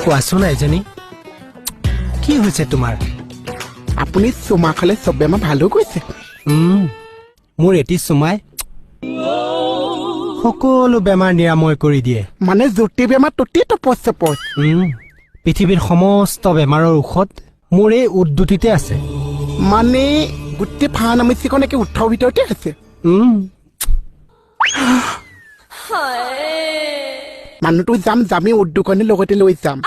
কোৱাচোন আইজনী কি হৈছে তোমাৰ আপুনি চুমা খালে চব বেমাৰ ভাল হৈ গৈছে মোৰ এটি চুমাই সকলো বেমাৰ নিৰাময় কৰি দিয়ে মানে য'তে বেমাৰ ত'তে টপচ টপচ পৃথিৱীৰ সমস্ত বেমাৰৰ ঔষধ মোৰ এই উদ্যুতিতে আছে মানে গোটেই ফাৰ্মাচীখন একে উৎসৰ ভিতৰতে আছে মানুহটো যাম উদ্যোগনে লগতে লৈ যাম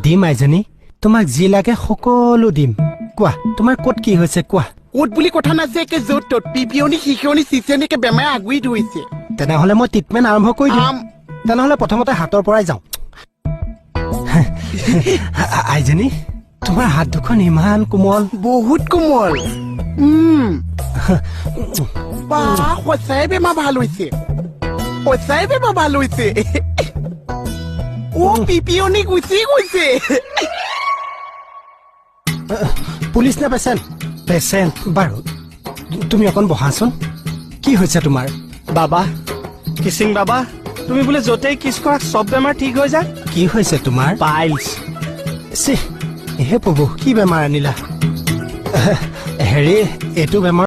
দিম আইজনী তোমাক যি লাগে সকলো দিম কোৱা তোমাৰ ক'ত কি হৈছে কোৱা ক'ত বুলি কথা নাছে একে য'ত ত'ত পিপিয়নি শিকিয়নি চিচিয়নিকে বেমাৰে আগুৰি ধৰিছে তেনেহ'লে মই ট্ৰিটমেণ্ট আৰম্ভ কৰি দিম তেনেহ'লে প্ৰথমতে হাতৰ পৰাই যাওঁ আইজনী তোমাৰ হাত দুখন ইমান কোমল বহুত কোমল বা সঁচাই বেমাৰ ভাল হৈছে সঁচাই বেমাৰ ভাল হৈছে পিপিয়নি গুচি গৈছে পুলিচ নে পেচেণ্ট পেচেণ্ট বাৰু তুমি অকণ বহাচোন কি হৈছে তোমাৰ বাবা কিচিং বাবা তুমি বোলে য'তেই কিছ কৰা চব বেমাৰ ঠিক হৈ যায় কি হৈছে তোমাৰ পাইলছ হে প্ৰভু কি বেমাৰ আনিলা হেৰি এইটো বেমাৰ